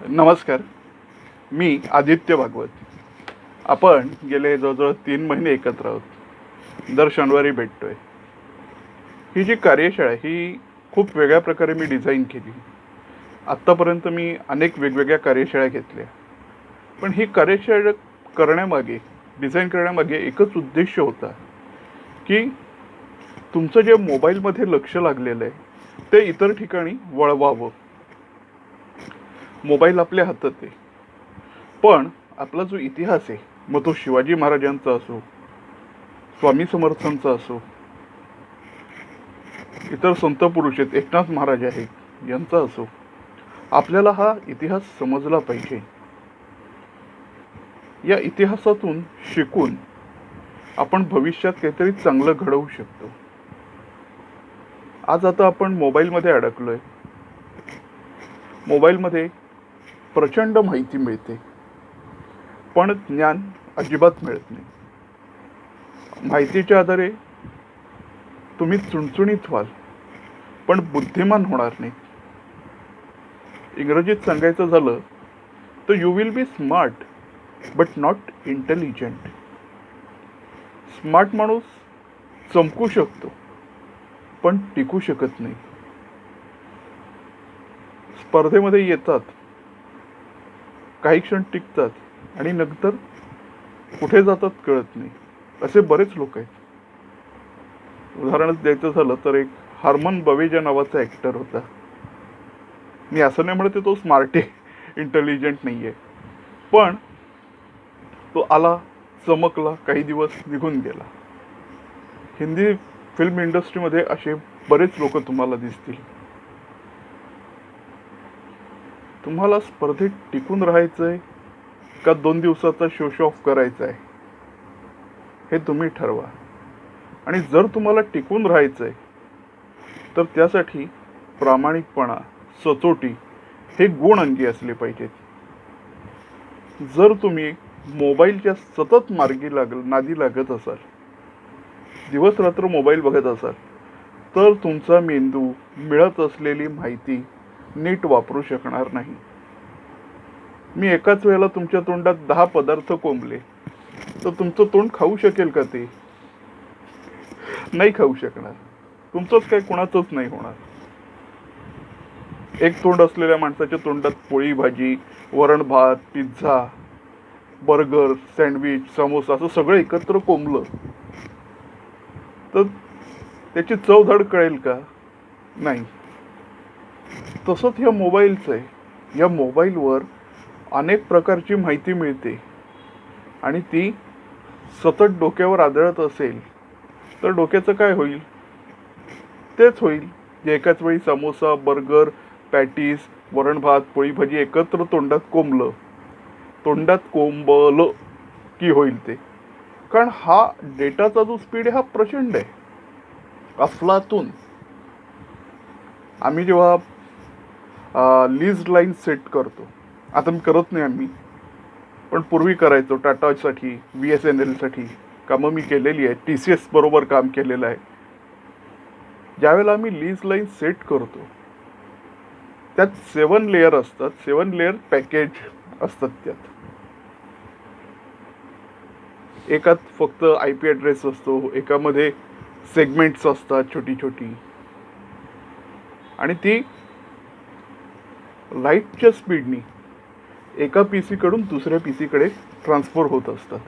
नमस्कार. मी आदित्य भागवत. आपण गेले जवळजवळ 3 महिने एकत्र आहोत. दर शनिवारी भेटतोय. ही जी कार्यशाळा आहे ही खूप वेगळ्या प्रकारे मी डिझाईन केली. आत्तापर्यंत मी अनेक वेगवेगळ्या कार्यशाळा घेतल्या, पण ही कार्यशाळा करण्यामागे, डिझाईन करण्यामागे एकच उद्देश होता की तुमचं जे मोबाईलमध्ये लक्ष लागलेलं आहे ते इतर ठिकाणी वळवावं. मोबाईल आपल्या हातात आहे, पण आपला जो इतिहास आहे, मग तो शिवाजी महाराजांचा असो, स्वामी समर्थांचा असो, इतर संत पुरुष आहेत, एकनाथ महाराज आहेत, यांचा असो, आपल्याला हा इतिहास समजला पाहिजे. या इतिहासातून शिकून आपण भविष्यात काहीतरी चांगलं घडवू शकतो. आज आता आपण मोबाईलमध्ये अडकलोय. मोबाईलमध्ये प्रचंड माहिती मिळते, पण ज्ञान अजिबात मिळत नाही. माहितीच्या आधारे तुम्ही चुणचुणीत व्हाल, पण बुद्धिमान होणार नाही. इंग्रजीत सांगायचं झालं तर you will be smart but not intelligent. Smart माणूस चमकू शकतो, पण टिकू शकत नाही. स्पर्धेमध्ये येतात, काही क्षण टिकतात आणि नंतर कुठे जातात कळत नाही. असे बरेच लोक आहेत. उदाहरणच द्यायचं झालं तर एक हार्मन बवेजा नावाचा ॲक्टर होता. मी असं नाही म्हणते तो स्मार्ट आहे, इंटेलिजंट नाही आहे, पण तो आला, चमकला, काही दिवस निघून गेला. हिंदी फिल्म इंडस्ट्रीमध्ये असे बरेच लोक तुम्हाला दिसतील. तुम्हाला स्पर्धेत टिकून राहायचंय का 2 दिवसाचा शो ऑफ करायचा आहे, हे तुम्ही ठरवा. आणि जर तुम्हाला टिकून राहायचंय तर त्यासाठी प्रामाणिकपणा, सचोटी हे गुण अंगी असले पाहिजेत. जर तुम्ही मोबाईलच्या सतत नादी लागत असाल, दिवस रात्र मोबाईल बघत असाल, तर तुमचा मेंदू मिळत असलेली माहिती नीट वापरू शकणार नाही. मी एकाच वेळेला तुमच्या तोंडात 10 पदार्थ कोंबले तर तुमचं तोंड खाऊ शकेल का? ते नाही खाऊ शकणार. तुमचंच काय कुणाचंच नाही होणार. एक तोंड असलेल्या माणसाच्या तोंडात पोळी भाजी, वरण भात, पिझ्झा, बर्गर, सँडविच, समोसा असं सगळं एकत्र कोंबलं तर त्याची चवधड कळेल का? नाही. तसंच ह्या मोबाईलचं आहे. या मोबाईलवर अनेक प्रकारची माहिती मिळते आणि ती सतत डोक्यावर आदळत असेल तर डोक्याचं काय होईल? तेच होईल जे एकाच वेळी समोसा, बर्गर, पॅटीस, वरण भात, पोळी भाजी एकत्र तोंडात कोंबलं, तोंडात कोंबलं की होईल ते. कारण हा डेटाचा जो स्पीड आहे हा प्रचंड आहे, अफलातून. आम्ही जेव्हा लीज लाईन सेट करतो, आता मी करत नाही आम्ही, पण पूर्वी करायचो. टाटासाठी, BSNLसाठी कामं मी केलेली आहे. TCS बरोबर काम केलेलं आहे. ज्यावेळेला आम्ही लीज लाईन सेट करतो त्यात 7 लेअर असतात, 7 लेअर पॅकेज असतात. त्यात एकात फक्त IP ॲड्रेस असतो, एकामध्ये सेगमेंट्स असतात छोटी छोटी, आणि ती लाईटच्या स्पीडनी एका PC कडून दुसऱ्या PC कडे ट्रान्सफर होत असतात.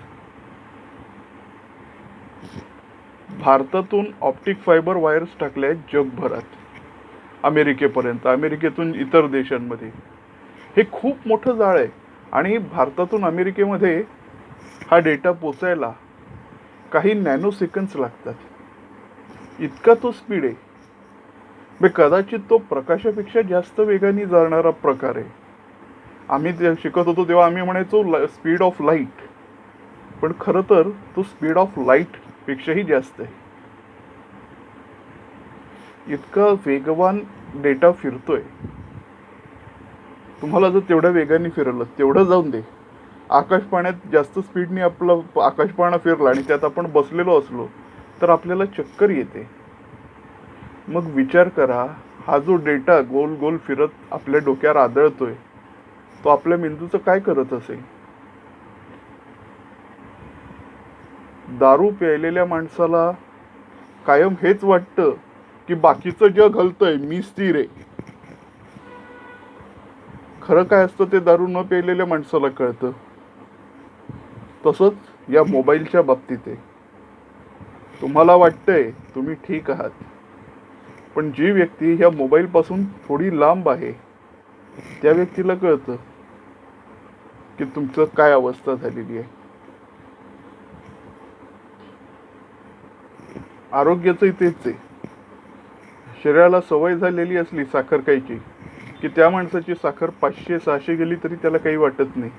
भारतातून ऑप्टिक फायबर वायर्स टाकल्या आहेत जगभरात, अमेरिकेपर्यंत, अमेरिकेतून इतर देशांमध्ये. हे खूप मोठं जाळ आहे आणि भारतातून अमेरिकेमध्ये हा डेटा पोचायला काही नॅनो सेकंड्स लागतात. इतका तो स्पीड आहे. कदाचित तो प्रकाशापेक्षा जास्त वेगाने जाणारा प्रकार आहे. आम्ही शिकत होतो तेव्हा आम्ही म्हणायचो स्पीड ऑफ लाईट, पण खरं तर तो स्पीड ऑफ लाईट पेक्षाही जास्त आहे. इतका वेगवान डेटा फिरतोय. तुम्हाला जर तेवढ्या वेगाने फिरलं, तेवढं जाऊन दे, आकाश पाण्यात जास्त स्पीडने आपलं आकाश पाळणा फिरला आणि त्यात आपण बसलेलो असलो तर आपल्याला चक्कर येते. मग विचार करा, हा जो डेटा गोल गोल फिरत आपल्या डोक्यावर आदळतोय तो आपल्या मेंदूचं काय करत असेल? दारू प्यायलेल्या माणसाला कायम हेच वाटतं की बाकीचं जग हलतंय, मी स्थिर आहे. खरं काय असतं ते दारू न प्यायलेल्या माणसाला कळतं. तसंच या मोबाईलच्या बाबतीत आहे. तुम्हाला वाटतंय तुम्ही ठीक आहात, पण जी व्यक्ती ह्या मोबाईलपासून थोडी लांब आहे त्या व्यक्तीला कळतं की तुमचं काय अवस्था झालेली आहे. आरोग्याचंही तेच आहे. शरीराला सवय झालेली असली साखर खायची की त्या माणसाची साखर 500-600 गेली तरी त्याला काही वाटत नाही.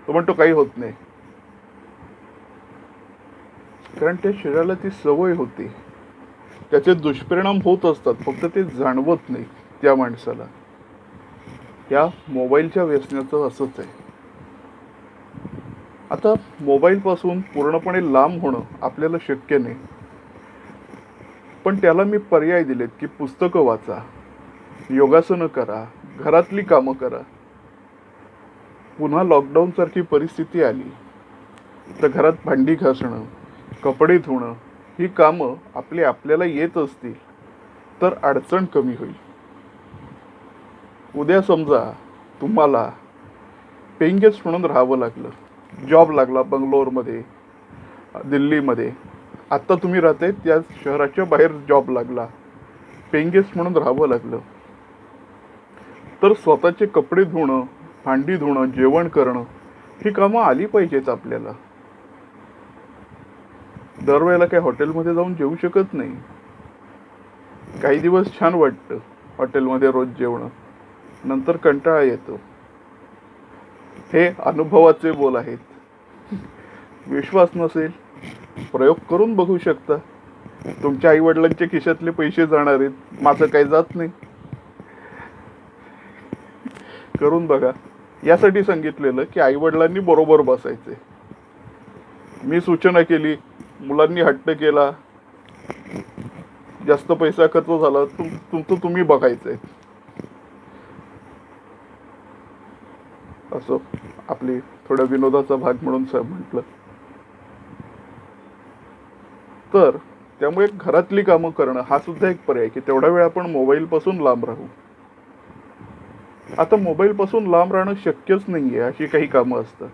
तो म्हणतो काही होत नाही, कारण त्या शरीराला ती सवय होती. त्याचे दुष्परिणाम होत असतात, फक्त ते जाणवत नाही त्या माणसाला. या मोबाईलच्या व्यसनाचं असंच आहे. आता मोबाईलपासून पूर्णपणे लांब होणं आपल्याला शक्य नाही, पण त्याला मी पर्याय दिलेत की पुस्तकं वाचा, योगासनं करा, घरातली कामं करा. पुन्हा लॉकडाऊन सारखी परिस्थिती आली तर घरात भांडी घासणं, कपडे धुणं ही कामं आपल्याला येत असतील तर अडचण कमी होईल. उद्या समजा तुम्हाला पेइंग गेस्ट म्हणून राहावं लागलं, जॉब लागला बंगलोरमध्ये, दिल्लीमध्ये, आत्ता तुम्ही राहताय त्या शहराच्या बाहेर जॉब लागला, पेइंग गेस्ट म्हणून राहावं लागलं, तर स्वतःचे कपडे धुणं, भांडी धुणं, जेवण करणं ही कामं आली पाहिजेत आपल्याला. दरवेळेला काही हॉटेलमध्ये जाऊन जेवू शकत नाही. काही दिवस छान वाटतं हॉटेलमध्ये रोज जेवणं, नंतर कंटाळा येतो. हे अनुभवाचे बोल आहेत. विश्वास नसेल प्रयोग करून बघू शकता. तुमच्या आईवडिलांच्या खिशातले पैसे जाणार आहेत, माझं काही जात नाही. करून बघा. यासाठी सांगितलेलं की आईवडिलांनी बरोबर बसायचे. मी सूचना केली, मुलांनी हट्ट केला, जास्त पैसा खर्च झाला, तुमचं तुम्ही बघायचंय. असं आपली थोड्या विनोदाचा भाग म्हणून म्हटलं. तर त्यामुळे घरातली कामं करणं हा सुद्धा एक पर्याय की तेवढा वेळ आपण मोबाईल पासून लांब राहू. आता मोबाईल पासून लांब राहणं शक्यच नाहीये, अशी काही कामं असतात.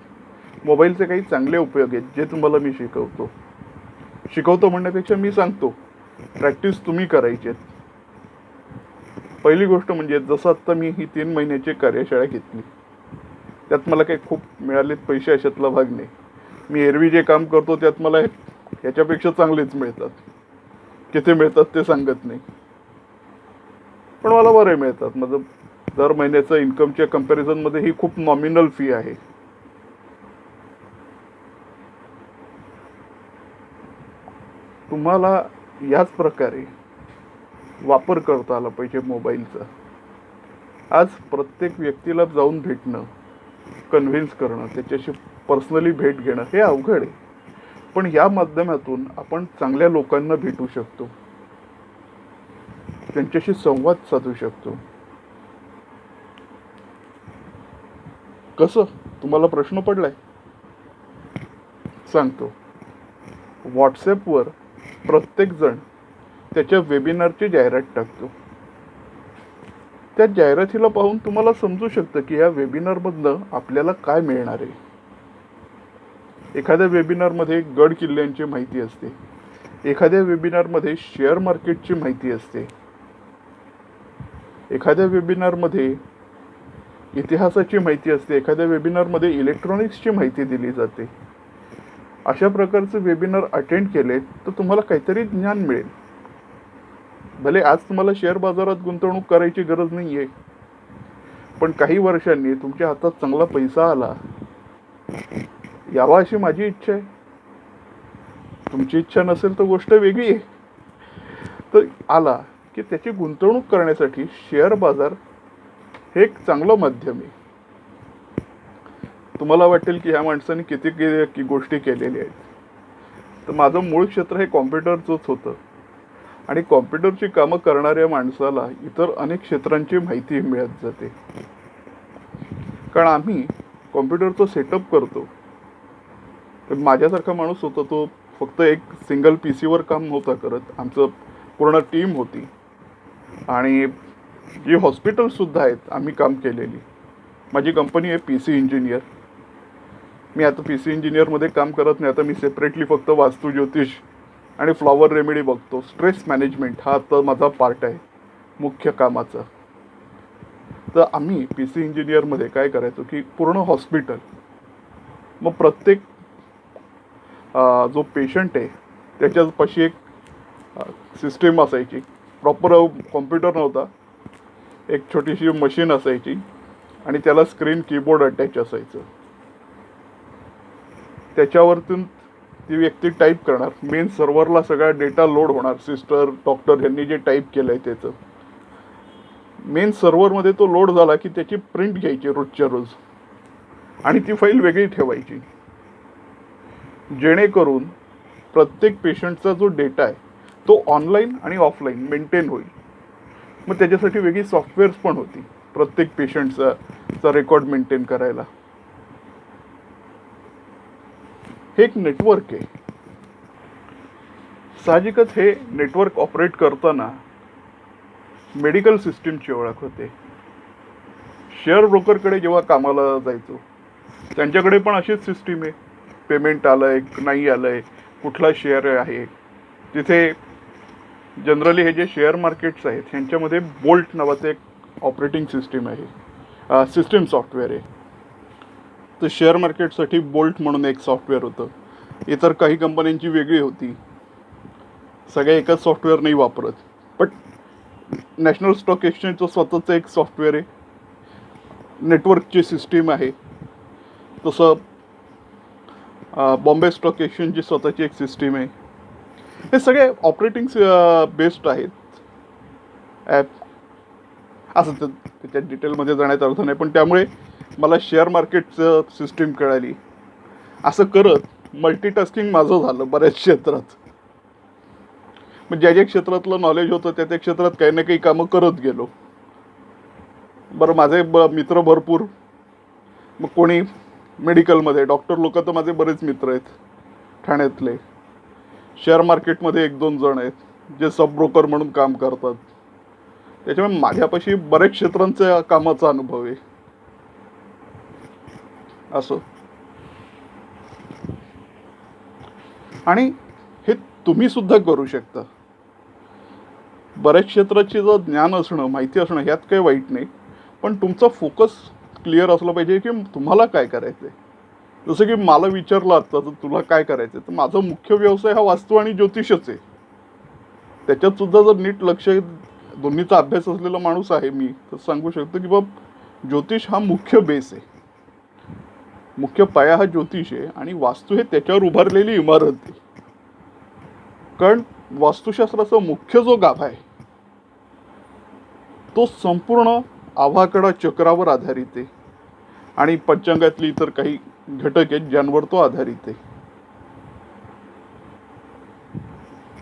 मोबाईलचे काही चांगले उपयोग आहेत जे तुम्हाला मी शिकवतो म्हणण्यापेक्षा मी सांगतो, प्रॅक्टिस तुम्ही करायची आहे. पहिली गोष्ट म्हणजे जसं आत्ता मी ही 3 महिन्याची कार्यशाळा घेतली, त्यात मला काही खूप मिळालेत पैसे अशातला भाग नाही. मी एरवी जे काम करतो त्यात मला ह्याच्यापेक्षा चांगलेच मिळतात. किती मिळतात ते सांगत नाही, पण मला बरे मिळतात. माझं दर महिन्याचं इन्कमच्या कंपॅरिझनमध्ये ही खूप नॉमिनल फी आहे. तुम्हाला याच प्रकारे वापर करता आला पाहिजे मोबाईलचा. आज प्रत्येक व्यक्तीला जाऊन भेटणं, कन्व्हिन्स करणं, त्याच्याशी पर्सनली भेट घेणं हे अवघड आहे. पण या माध्यमातून आपण चांगल्या लोकांना भेटू शकतो, त्यांच्याशी संवाद साधू शकतो. कसं? तुम्हाला प्रश्न पडलाय? सांगतो. व्हॉट्सॲपवर प्रत्येक जण त्याच्या वेबिनारची जाहिरात टाकतो. त्या जाहिरातीला पाहून तुम्हाला समजू शकतं की या वेबिनारमधनं आपल्याला काय मिळणार आहे. एखाद्या वेबिनारमध्ये गड किल्ल्यांची माहिती असते, एखाद्या वेबिनारमध्ये शेअर मार्केटची माहिती असते, एखाद्या वेबिनारमध्ये इतिहासाची माहिती असते, एखाद्या वेबिनारमध्ये इलेक्ट्रॉनिक्सची माहिती दिली जाते. अशा प्रकारचे वेबिनार अटेंड केले तर तुम्हाला काहीतरी ज्ञान मिळेल. भले आज तुम्हाला शेअर बाजारात गुंतवणूक करायची गरज नाही आहे, पण काही वर्षांनी तुमच्या हातात चांगला पैसा आला यावा अशी माझी इच्छा आहे. तुमची इच्छा नसेल तर गोष्ट वेगळी आहे. तर आला की त्याची गुंतवणूक करण्यासाठी शेअर बाजार हे एक चांगलं माध्यम आहे. तुम्हाला वाटेल की ह्या माणसाने किती गोष्टी केलेल्या आहेत. तर माझं मूळ क्षेत्र हे कॉम्प्युटरचंच होतं, आणि कॉम्प्युटरची कामं करणाऱ्या माणसाला इतर अनेक क्षेत्रांची माहिती मिळत जाते. कारण आम्ही कॉम्प्युटरचं सेटअप करतो. तर माझ्यासारखा माणूस होता, तो फक्त एक सिंगल पी सीवर काम नव्हता करत. आमचं पूर्ण टीम होती आणि जी हॉस्पिटलसुद्धा आहेत आम्ही काम केलेली. माझी कंपनी आहे पी सी इंजिनियर. मी आता पी सी इंजिनियरमध्ये काम करत नाही. आता मी सेपरेटली फक्त वास्तू, ज्योतिष आणि फ्लॉवर रेमेडी बघतो. स्ट्रेस मॅनेजमेंट हा तर माझा पार्ट आहे मुख्य कामाचा. तर आम्ही पी सी इंजिनियरमध्ये काय करायचो की पूर्ण हॉस्पिटल, मग प्रत्येक जो पेशंट आहे त्याच्यापाशी एक सिस्टीम असायची. प्रॉपर कॉम्प्युटर नव्हता, एक छोटीशी मशीन असायची आणि त्याला स्क्रीन कीबोर्ड अटॅच असायचं. त्याच्यावरतून ती व्यक्ती टाईप करणार. मेन सर्व्हरला सगळा डेटा लोड होणार. सिस्टर, डॉक्टर यांनी जे टाईप केलं आहे त्याचं मेन सर्व्हरमध्ये तो लोड झाला की त्याची प्रिंट घ्यायची रोजच्या रोज आणि ती फाईल वेगळी ठेवायची, जेणेकरून प्रत्येक पेशंटचा जो डेटा आहे तो ऑनलाईन आणि ऑफलाईन मेंटेन होईल. मग त्याच्यासाठी वेगळी सॉफ्टवेअर्स पण होती प्रत्येक पेशंटचा रेकॉर्ड मेंटेन करायला. हे एक नेटवर्क आहे. साहजिकच हे नेटवर्क ऑपरेट करताना मेडिकल सिस्टीमची ओळख होते. शेअर ब्रोकरकडे जेव्हा कामाला जायचो त्यांच्याकडे पण अशीच सिस्टीम आहे. पेमेंट आलं आहे, नाही आलं आहे, कुठला शेअर आहे. तिथे जनरली हे जे शेअर मार्केट्स आहेत ह्यांच्यामध्ये बोल्ट नावाचं एक ऑपरेटिंग सिस्टीम आहे, सिस्टीम सॉफ्टवेअर आहे. तर शेअर मार्केटसाठी बोल्ट म्हणून एक सॉफ्टवेअर होतं. इतर काही कंपन्यांची वेगळी होती. सगळ्या एकच सॉफ्टवेअर नाही वापरत. बट नॅशनल स्टॉक एक्सचेंजचं स्वतःचं एक सॉफ्टवेअर आहे, नेटवर्कची सिस्टीम आहे. तसं बॉम्बे स्टॉक एक्सचेंजची स्वतःची एक सिस्टीम आहे. हे सगळे ऑपरेटिंग बेस्ड आहेत ॲप. असं त्याच्या डिटेलमध्ये जाण्याचा अर्थ नाही, पण त्यामुळे मला शेअर मार्केटचं सिस्टीम कळाली. असं करत मल्टीटास्किंग माझं झालं बऱ्याच क्षेत्रात. मग ज्या ज्या क्षेत्रातलं नॉलेज होतं त्या त्या क्षेत्रात काही ना काही कामं करत गेलो. बरं, माझे मित्र भरपूर. मग कोणी मेडिकलमध्ये, डॉक्टर लोक तर माझे बरेच मित्र आहेत ठाण्यातले. शेअर मार्केटमध्ये 1-2 जण आहेत जे सब ब्रोकर म्हणून काम करतात. त्याच्यामुळे माझ्यापाशी बऱ्याच क्षेत्रांच्या कामाचा अनुभव आहे. असं आणि हे तुम्ही सुद्धा करू शकता. बऱ्याच क्षेत्राची जर ज्ञान असणं, माहिती असणं ह्यात काही वाईट नाही, पण तुमचा फोकस क्लिअर असला पाहिजे की तुम्हाला काय करायचं आहे. जसं की मला विचारलं आता तर तुला काय करायचं आहे, तर माझा मुख्य व्यवसाय हा वास्तू आणि ज्योतिषच आहे. त्याच्यात सुद्धा जर नीट लक्ष, दोन्हीचा अभ्यास असलेला माणूस आहे मी, तर सांगू शकतो की बाबा ज्योतिष हा मुख्य बेस आहे, मुख्य पाया हा ज्योतिष आहे आणि वास्तू हे त्याच्यावर उभारलेली इमारत आहे. कारण वास्तुशास्त्राचा मुख्य जो गाभा आहे तो संपूर्ण आभाकडा चक्रावर आधारित आहे आणि पंचांगातली इतर काही घटक आहेत ज्यांवर तो आधारित आहे.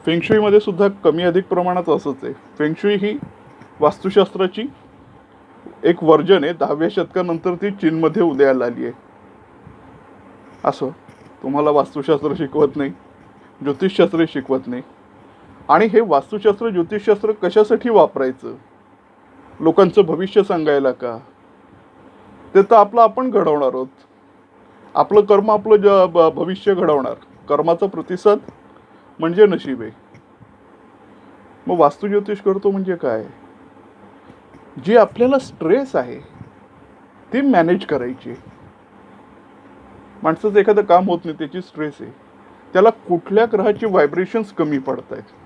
फेंगशुईमध्ये सुद्धा कमी अधिक प्रमाणात असंच आहे. फेंगशुई ही वास्तुशास्त्राची एक वर्जन आहे. 10व्या शतकानंतर ती चीनमध्ये उदयाला आली आहे. असं तुम्हाला वास्तुशास्त्र शिकवत नाही, ज्योतिषशास्त्र शिकवत नाही. आणि हे वास्तुशास्त्र, ज्योतिषशास्त्र कशासाठी वापरायचं? लोकांचं भविष्य सांगायला का? ते तर आपलं आपण घडवणार आहोत. आपलं कर्म आपलं भविष्य घडवणार. कर्माचा प्रतिसाद म्हणजे नशीब आहे. मग वास्तु ज्योतिष करतो म्हणजे काय? जी आपल्याला स्ट्रेस आहे ती मॅनेज करायची. माणसाचं एखादं काम होत नाही, त्याची स्ट्रेस आहे, त्याला कुठल्या ग्रहाची व्हायब्रेशन्स कमी पडत आहेत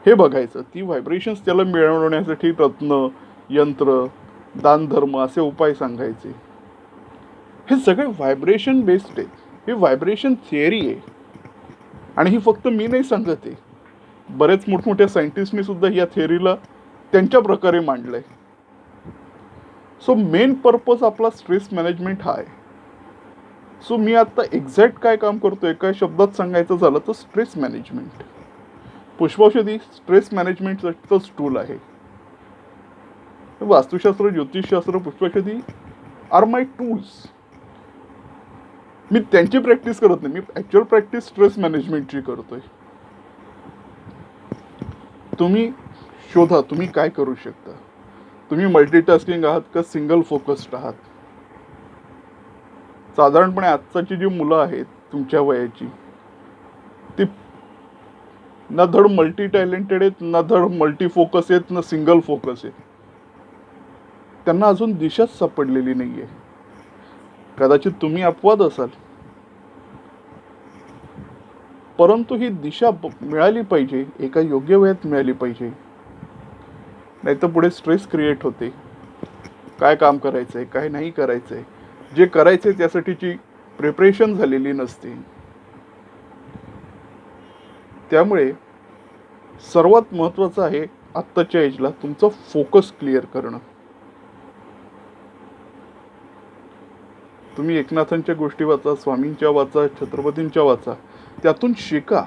हे बघायचं. ती व्हायब्रेशन्स त्याला मिळवण्यासाठी रत्न, यंत्र, दानधर्म असे उपाय सांगायचे. हे सगळे व्हायब्रेशन बेस्ड आहे. ही व्हायब्रेशन थिअरी आहे आणि ही फक्त मी नाही सांगत आहे. बरेच मोठमोठ्या सायंटिस्टनी सुद्धा या थिअरीला त्यांच्या प्रकारे मांडलंय. सो मेन पर्पज आपला स्ट्रेस मॅनेजमेंट हा आहे. सो मी आता एक्झॅक्ट काय काम करतोय, काय शब्दात सांगायचं झालं तर स्ट्रेस मॅनेजमेंट. पुष्पौषधी स्ट्रेस मॅनेजमेंटचंच टूल आहे. वास्तुशास्त्र, ज्योतिषशास्त्र, पुष्पौषधी आर माय टूल्स. मी त्यांची प्रॅक्टिस करत नाही, मी ॲक्च्युअल प्रॅक्टिस स्ट्रेस मॅनेजमेंटची करतोय. तुम्ही शोधा तुम्ही काय करू शकता. तुम्ही मल्टीटास्किंग आहात का सिंगल फोकस्ड आहात. साधारणपणे आजची जी मुलं आहेत तुमच्या वयाची, ती ना धड मल्टी टॅलेंटेड आहेत, ना धड मल्टी फोकस आहेत, ना सिंगल फोकस आहेत. त्यांना अजून दिशाच सापडलेली नाहीये. कदाचित तुम्ही अपवाद असाल, परंतु ही दिशा मिळाली पाहिजे, एका योग्य वेळात मिळाली पाहिजे. नाहीतर पुढे स्ट्रेस क्रिएट होते. काय काम करायचंय, काय नाही करायचंय, जे करायचंय त्यासाठीची प्रिपरेशन झालेली नसते. त्यामुळे सर्वात महत्त्वाचं आहे आत्ताच्या एजला तुमचं फोकस क्लिअर करणं. तुम्ही एकनाथांच्या गोष्टी वाचा, स्वामींच्या वाचा, छत्रपतींच्या वाचा, त्यातून शिका.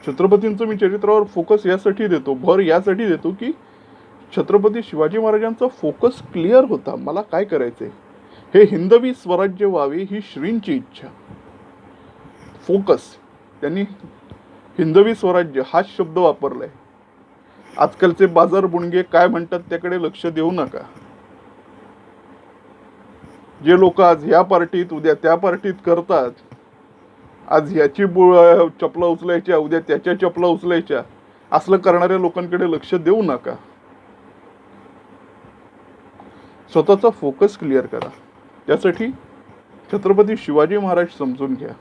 छत्रपतींचं मी चरित्रावर फोकस यासाठी देतो, भर यासाठी देतो की छत्रपती शिवाजी महाराजांचा फोकस क्लिअर होता. मला काय करायचंय, हे हिंदवी स्वराज्य व्हावे ही श्रींची इच्छा. फोकस, त्यांनी हिंदवी स्वराज्य हाच शब्द वापरलाय. आजकालचे बाजार बुणगे काय म्हणतात त्याकडे लक्ष देऊ नका. जे लोक आज ह्या पार्टीत उद्या त्या पार्टीत करतात, आज ह्याची चपला उचलायच्या उद्या त्याच्या चपला उचलायच्या, असलं करणाऱ्या लोकांकडे लक्ष देऊ नका. स्वतःचा फोकस क्लिअर करा. त्यासाठी छत्रपती शिवाजी महाराज समजून घ्या.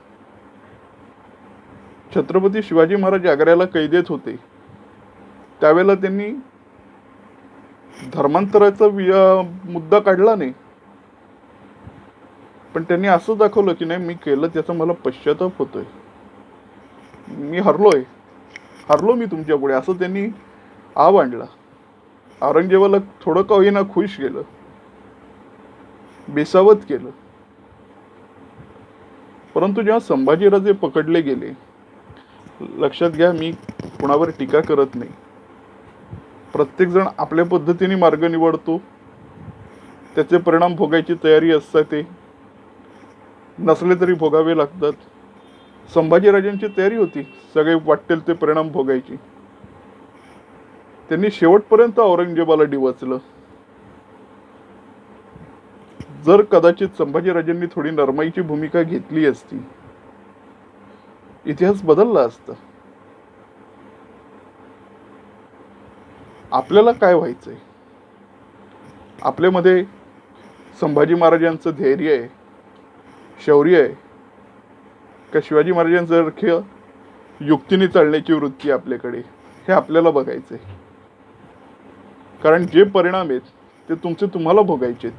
छत्रपती शिवाजी महाराज आग्र्याला कैदेत होते, त्यावेळेला त्यांनी धर्मांतराचा मुद्दा काढला नाही, पण त्यांनी असं दाखवलं की नाही, मी केलं त्याचा मला पश्चाताप होतोय, मी हरलो मी तुमच्या पुढे, असं त्यांनी आव आणला. औरंगजेबाला थोडं का होईना खुश केलं, बेसावत केलं. परंतु जेव्हा संभाजीराजे पकडले गेले, लक्षात घ्या, मी कुणावर टीका करत नाही. प्रत्येक जण आपल्या पद्धतीने मार्ग निवडतो, त्याचे परिणाम भोगायची तयारी असते, ते नसले तरी भोगावे लागतात. संभाजीराजांची तयारी होती सगळे वाटेल ते परिणाम भोगायची. त्यांनी शेवटपर्यंत औरंगजेबाला डिवचलं. जर कदाचित संभाजीराजांनी थोडी नरमाईची भूमिका घेतली असती, इतिहास बदलला असता. आपल्याला काय व्हायचंय, आपल्यामध्ये संभाजी महाराजांचं धैर्य आहे, शौर्य आहे का शिवाजी महाराजांसारख्या युक्तीने चालण्याची वृत्ती आपल्याकडे, हे आपल्याला बघायचंय. कारण जे परिणाम आहेत ते तुमचे तुम्हाला भोगायचे.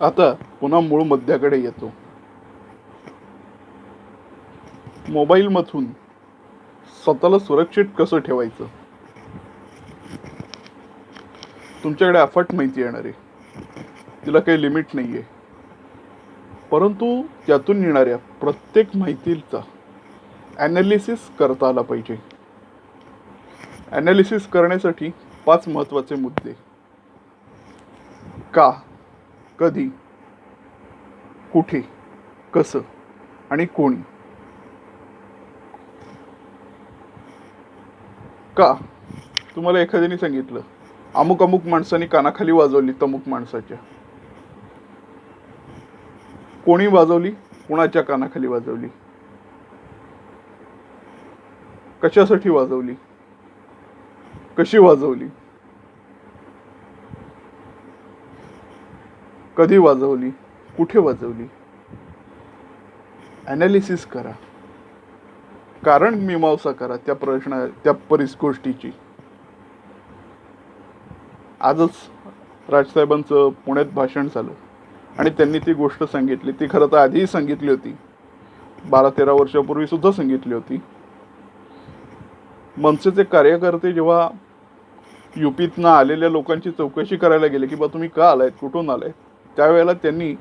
आता पुन्हा मूळ मुद्द्याकडे येतो. मोबाईल मधून स्वतःला सुरक्षित कसं ठेवायचं. तुमच्याकडे अफाट माहिती येणार आहे, तिला काही लिमिट नाहीये, परंतु त्यातून येणाऱ्या प्रत्येक माहितीचा ॲनालिसिस करता आला पाहिजे. ॲनालिसिस करण्यासाठी 5 महत्त्वाचे मुद्दे: का, कधी, कुठे, कसं आणि कोणी. का, तुम्हाला एखाद्याने सांगितलं अमुक अमुक माणसाने कानाखाली वाजवली तमुक माणसाच्या. कोणी वाजवली, कोणाच्या कानाखाली वाजवली, कशासाठी वाजवली, कशी वाजवली, कधी वाजवली, कुठे वाजवली. ॲनालिसिस करा, कारण मीमांसा करा त्या गोष्टीची. आजच राजसाहेबांचं पुण्यात भाषण झालं आणि त्यांनी ती गोष्ट सांगितली. ती खरं तर आधीही सांगितली होती, 12-13 वर्षापूर्वी सुद्धा सांगितली होती. मनसेचे कार्यकर्ते जेव्हा युपीतनं आलेल्या लोकांची चौकशी करायला गेले की बा तुम्ही का आलायत, कुठून आलाय, त्यावेळेला त्यांनी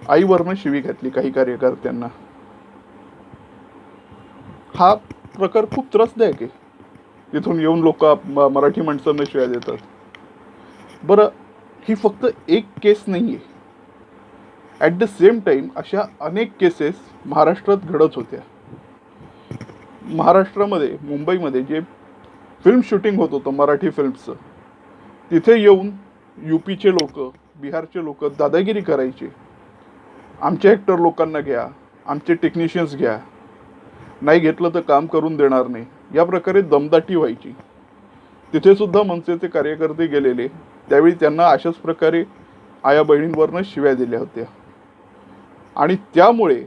आईवरनं शिवी घातली काही कार्यकर्त्यांना. हा प्रकार खूप त्रासदायक आहे. तिथून येऊन लोक मराठी माणसांना शिव्या देतात. बरं, ही फक्त एक केस नाही आहे. ॲट द सेम टाईम अशा अनेक केसेस महाराष्ट्रात घडत होत्या. महाराष्ट्रामध्ये, मुंबईमध्ये जे फिल्म शूटिंग होत होतं मराठी फिल्मचं, तिथे येऊन यूपीचे लोक, बिहारचे लोक दादागिरी करायचे. आमच्या ॲक्टर लोकांना घ्या, आमचे टेक्निशियन्स घ्या, नाही घेतलं तर काम करून देणार नाही, या प्रकारे दमदाटी व्हायची. तिथे सुद्धा मनसेचे कार्यकर्ते गेलेले, त्यावेळी त्यांना अशाच प्रकारे आया बहिणींवरनं शिव्या दिल्या होत्या. आणि त्यामुळे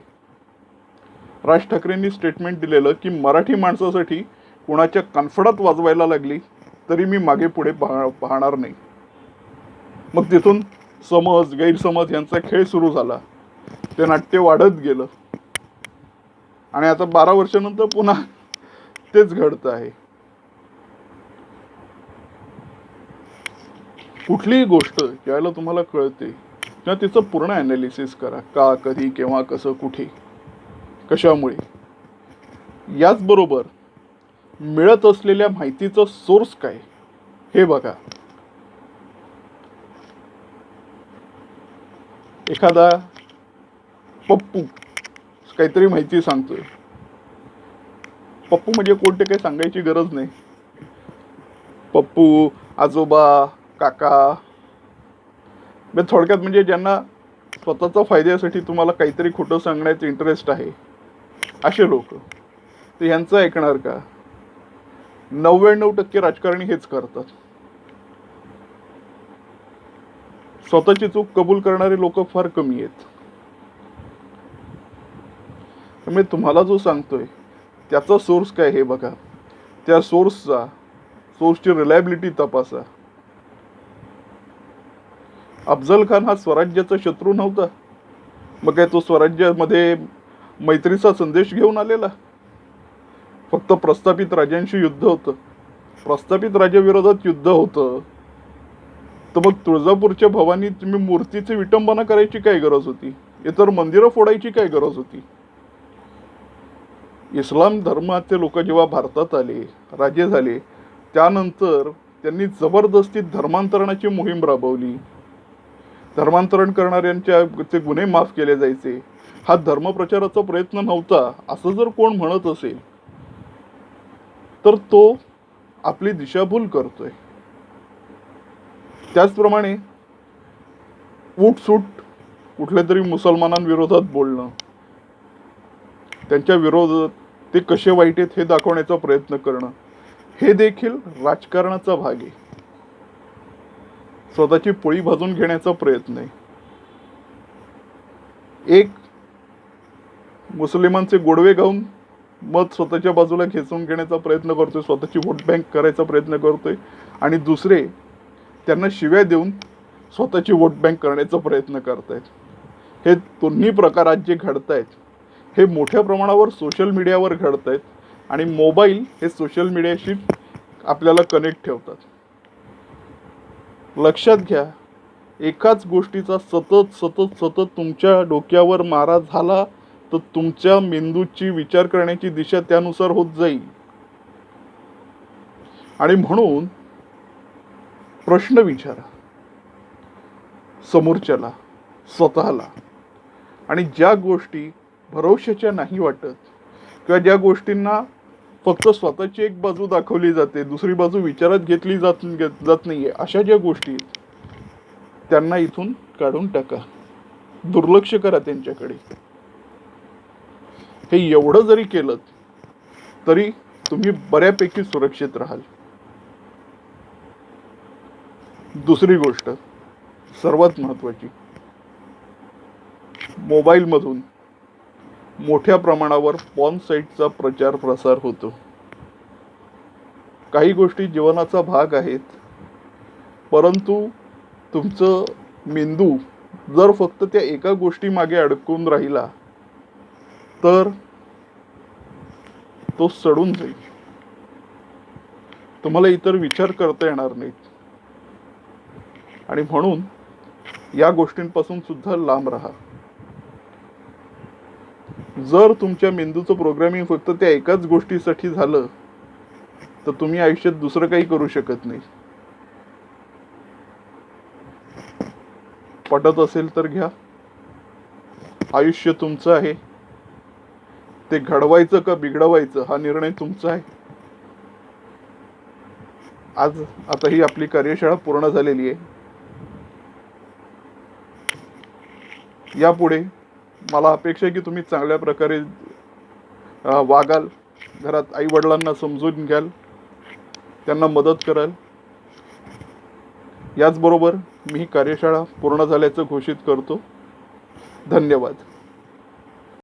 राज ठाकरेंनी स्टेटमेंट दिलेलं की मराठी माणसासाठी कोणाच्या कन्फडात वाजवायला लागली तरी मी मागे पुढे पाहणार नाही. मग तिथून समज गैरसमज यांचा खेळ सुरू झाला. ते नाट्य वाढत गेलं आणि आता 12 वर्षानंतर पुन्हा तेच घडतं आहे. कुठलीही गोष्ट ज्यावेळेला तुम्हाला कळते तेव्हा तिचं पूर्ण ॲनालिसिस करा. का, कधी, केव्हा, कसं, कुठे, कशामुळे. याचबरोबर मिळत असलेल्या माहितीचं सोर्स काय हे बघा. एखादा पप्पू काहीतरी माहिती सांगतोय. पप्पू म्हणजे कोणते काही सांगायची गरज नाही. पप्पू, आजोबा, काका, थोडक्यात म्हणजे ज्यांना स्वतःच्या फायद्यासाठी तुम्हाला काहीतरी खोटं सांगण्याचं इंटरेस्ट आहे, असे लोक. तर ह्यांचं ऐकणार का? 99% राजकारणी हेच करतात. स्वतःची चूक कबूल करणारे लोक फार कमी आहेत. मी तुम्हाला जो सांगतोय त्याचा सोर्स काय हे बघा. त्या सोर्सची रिलायबिलिटी तपासा. अफजल खान हा स्वराज्याचा शत्रू नव्हता. मग काय तो स्वराज्यामध्ये मैत्रीचा संदेश घेऊन आलेला? फक्त प्रस्थापित राजांशी युद्ध होतं. प्रस्थापित राजाविरोधात युद्ध होतं तर मग तुळजापूरच्या भवानी तुम्ही मूर्तीची विटंबना करायची काय गरज होती? इतर मंदिरं फोडायची काय गरज होती? इस्लाम धर्माचे लोक जेव्हा भारतात आले, राजे झाले, त्यानंतर त्यांनी जबरदस्ती धर्मांतरणाची मोहीम राबवली. धर्मांतरण करणाऱ्यांचे गुन्हे माफ केले जायचे. हा धर्मप्रचाराचा प्रयत्न नव्हता असं जर कोण म्हणत असेल तर तो आपली दिशाभूल करतोय. त्याचप्रमाणे उठसूट कुठल्या तरी मुसलमानांविरोधात बोलणं, त्यांच्या विरोधात ते कसे वाईट आहेत हे दाखवण्याचा प्रयत्न करणं, हे देखील राजकारणाचा भाग आहे. स्वतःची पोळी भाजून घेण्याचा प्रयत्न आहे. एक मुस्लिमांचे गोडवे गाऊन मत स्वतःच्या बाजूला खेचून घेण्याचा प्रयत्न करतोय, स्वतःची वोट बँक करायचा प्रयत्न करतोय, आणि दुसरे त्यांना शिव्या देऊन स्वतःची वोट बँक करण्याचा प्रयत्न करतायत. हे दोन्ही प्रकार आज जे घडतायत हे मोठ्या प्रमाणावर सोशल मीडियावर घडतायत आणि मोबाईल हे सोशल मीडियाशी आपल्याला कनेक्ट ठेवतात. लक्षात घ्या, एकाच गोष्टीचा सतत सतत सतत तुमच्या डोक्यावर मारा झाला तर तुमच्या मेंदूची विचार करण्याची दिशा त्यानुसार होत जाईल. आणि म्हणून प्रश्न विचारा समोरच्याला, स्वतःला. आणि ज्या गोष्टी भरवशाच्या नाही वाटत किंवा ज्या गोष्टींना फक्त स्वतःची एक बाजू दाखवली जाते, दुसरी बाजू विचारात घेतली जात नाहीये, अशा ज्या गोष्टी त्यांना इथून काढून टाका. दुर्लक्ष करा त्यांच्याकडे. हे एवढं जरी केलं तरी तुम्ही बऱ्यापैकी सुरक्षित राहाल. दुसरी गोष्ट सर्वात महत्त्वाची, मोबाईलमधून मोठ्या प्रमाणावर पॉर्न साईटचा प्रचार प्रसार होतो. काही गोष्टी जीवनाचा भाग आहेत, परंतु तुमचं मेंदू जर फक्त त्या एका गोष्टी मागे अडकून राहिला तर तो सडून जाईल. तुम्हाला इतर विचार करता येणार नाहीत. आणि म्हणून या गोष्टींपासून सुद्धा लांब राहा. जर तुमच्या मेंदूचं प्रोग्रामिंग फक्त त्या एकाच गोष्टीसाठी झालं तर तुम्ही आयुष्यात दुसरं काही करू शकत नाही. पटत असेल तर घ्या. आयुष्य तुमचं आहे. ते घडवायचं का बिघडवायचं हा निर्णय तुमचा आहे. आज आता ही आपली कार्यशाळा पूर्ण झालेली आहे. यापुढे मला अपेक्षा आहे की तुम्ही चांगल्या प्रकारे वागाल, घरात आई वडिलांना समजून घ्याल, त्यांना मदत कराल. याचबरोबर मी ही कार्यशाळा पूर्ण झाल्याचं घोषित करतो. धन्यवाद.